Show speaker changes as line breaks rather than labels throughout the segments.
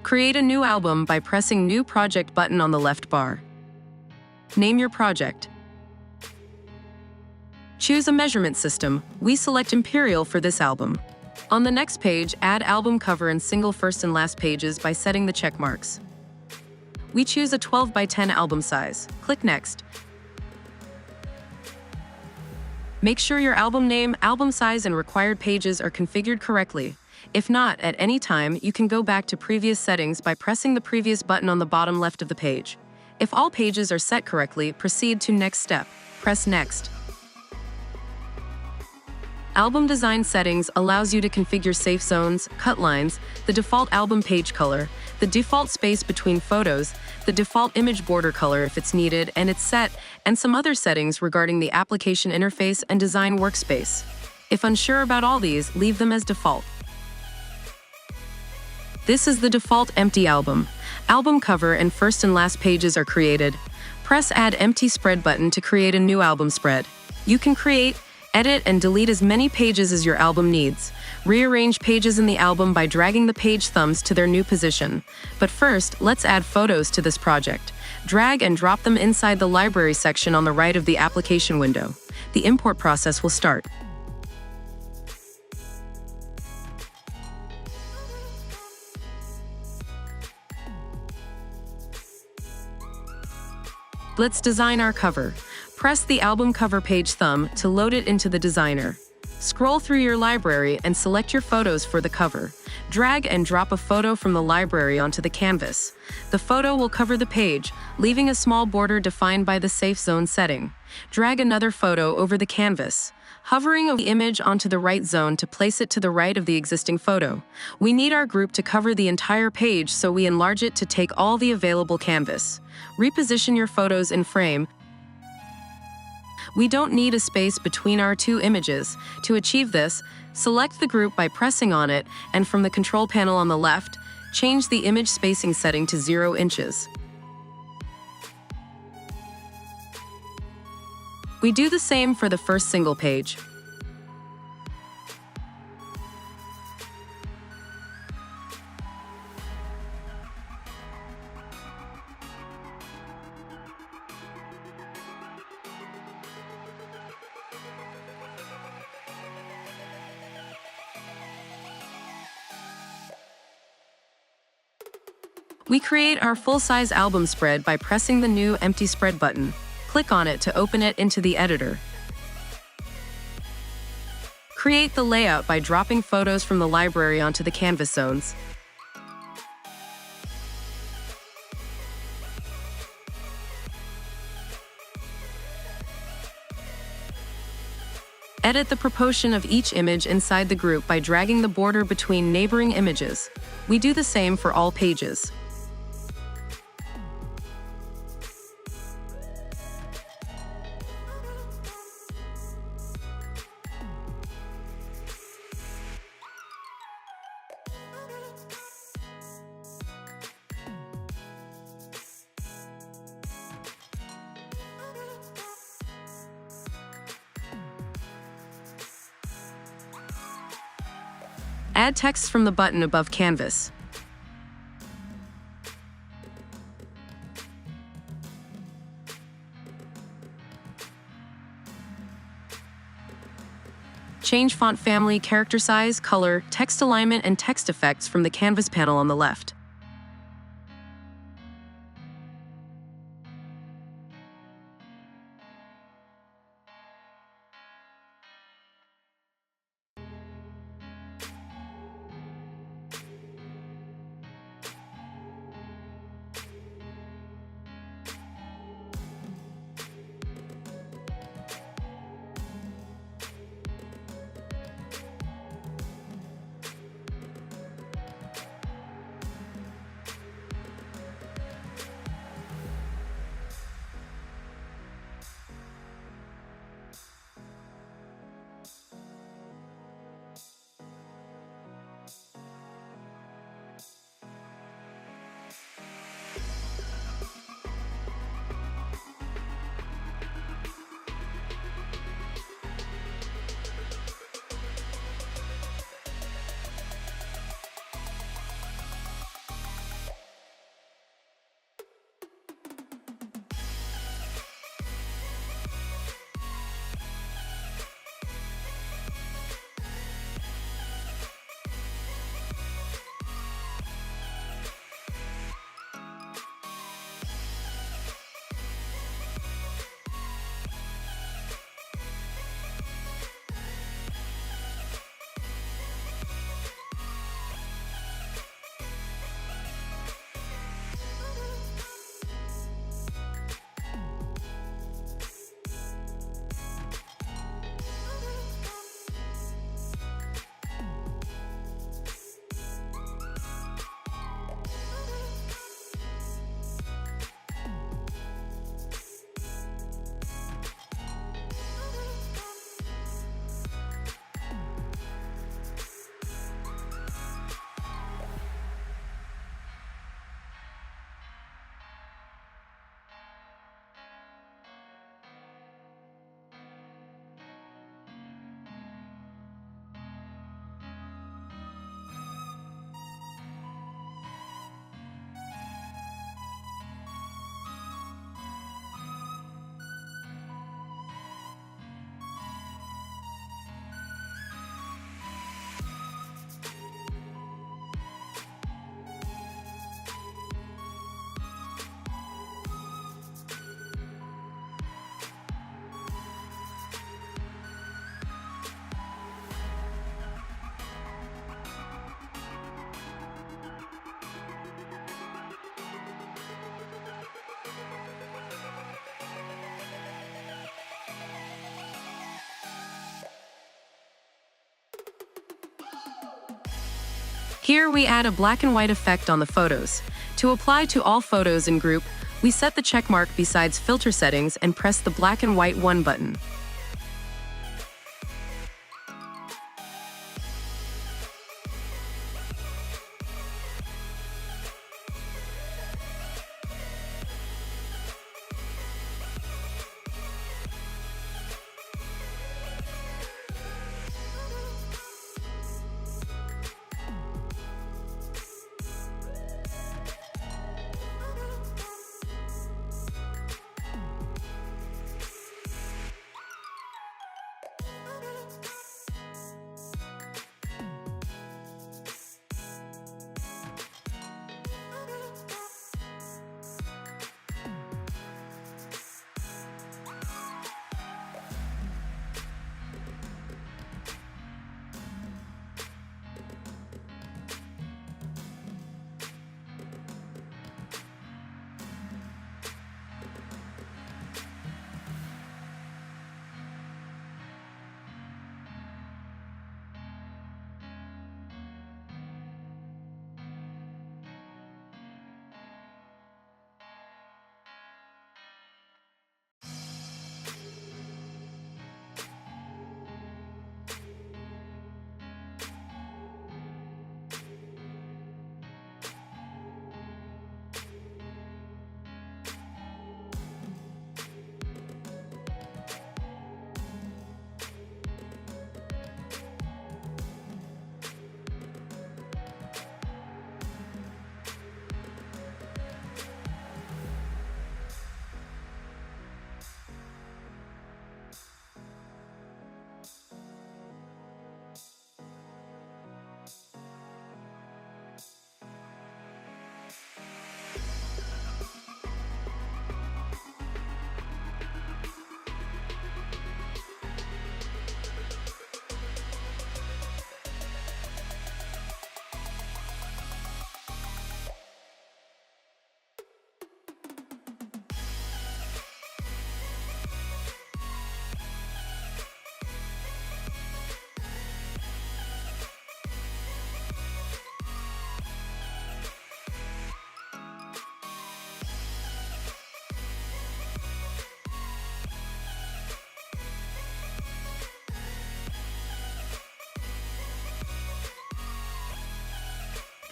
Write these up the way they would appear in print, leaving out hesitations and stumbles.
Create a new album by pressing New Project button on the left bar. Name your project. Choose a measurement system. We select Imperial for this album. On the next page, add album cover and single first and last pages by setting the check marks. We choose a 12 by 10 album size. Click Next. Make sure your album name, album size, and required pages are configured correctly. If not, at any time, you can go back to previous settings by pressing the previous button on the bottom left of the page. If all pages are set correctly, proceed to next step. Press Next. Album design settings allows you to configure safe zones, cut lines, the default album page color, the default space between photos, the default image border color if it's needed and it's set, and some other settings regarding the application interface and design workspace. If unsure about all these, leave them as default. This is the default empty album. Album cover and first and last pages are created. Press Add Empty Spread button to create a new album spread. You can create, edit, and delete as many pages as your album needs. Rearrange pages in the album by dragging the page thumbs to their new position. But first, let's add photos to this project. Drag and drop them inside the library section on the right of the application window. The import process will start. Let's design our cover. Press the album cover page thumb to load it into the designer. Scroll through your library and select your photos for the cover. Drag and drop a photo from the library onto the canvas. The photo will cover the page, leaving a small border defined by the safe zone setting. Drag another photo over the canvas, hovering the image onto the right zone to place it to the right of the existing photo. We need our group to cover the entire page, so we enlarge it to take all the available canvas. Reposition your photos in frame. We don't need a space between our two images. To achieve this, select the group by pressing on it, and from the control panel on the left, change the image spacing setting to 0 inches. We do the same for the first single page. We create our full-size album spread by pressing the new Empty Spread button. Click on it to open it into the editor. Create the layout by dropping photos from the library onto the canvas zones. Edit the proportion of each image inside the group by dragging the border between neighboring images. We do the same for all pages. Add text from the button above canvas. Change font family, character size, color, text alignment, and text effects from the canvas panel on the left. Here we add a black and white effect on the photos. To apply to all photos in group, we set the check mark besides filter settings and press the black and white 1 button.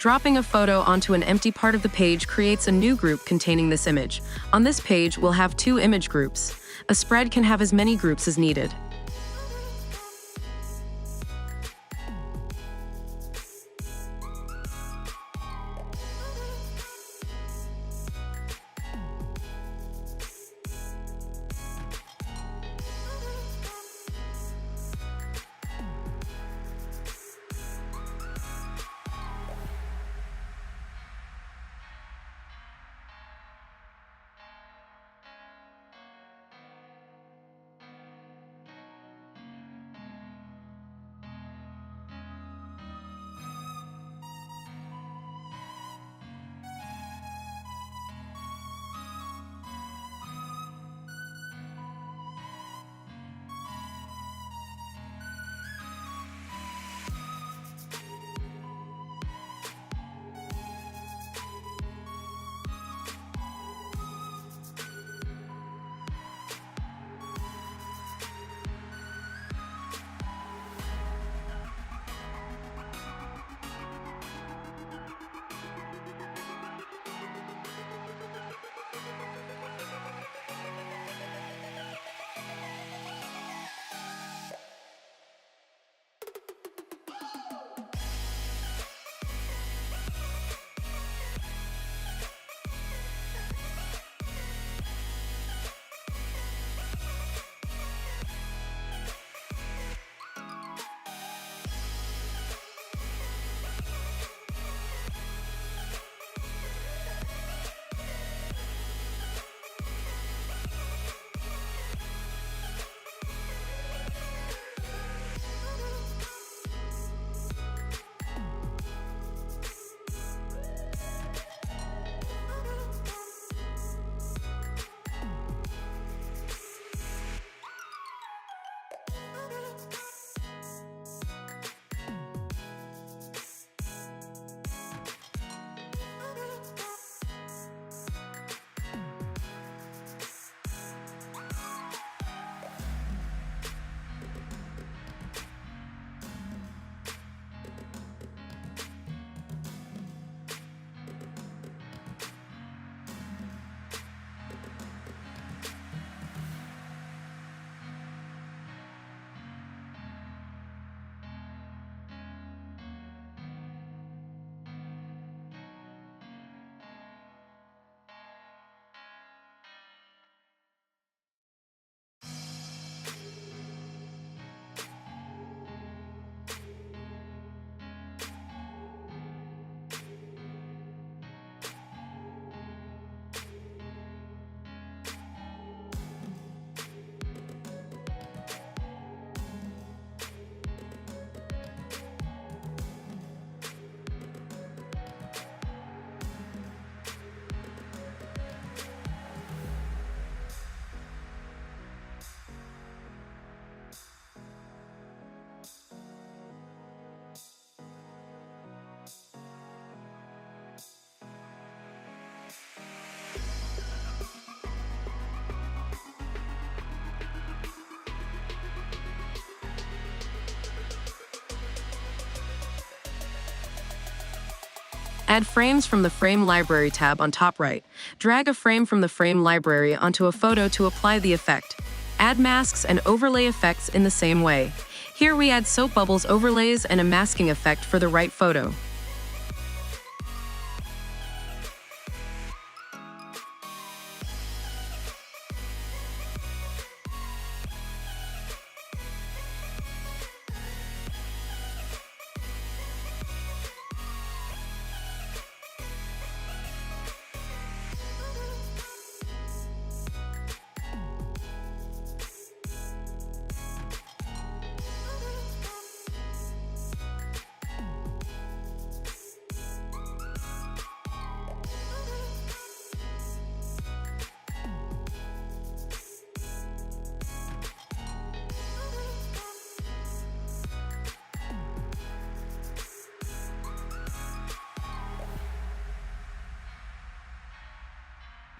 Dropping a photo onto an empty part of the page creates a new group containing this image. On this page, we'll have 2 image groups. A spread can have as many groups as needed. Add frames from the Frame Library tab on top right. Drag a frame from the Frame Library onto a photo to apply the effect. Add masks and overlay effects in the same way. Here we add soap bubbles overlays and a masking effect for the right photo.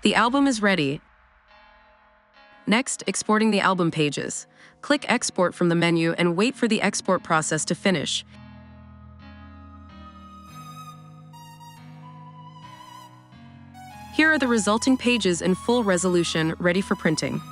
The album is ready. Next, exporting the album pages. Click Export from the menu and wait for the export process to finish. Here are the resulting pages in full resolution, ready for printing.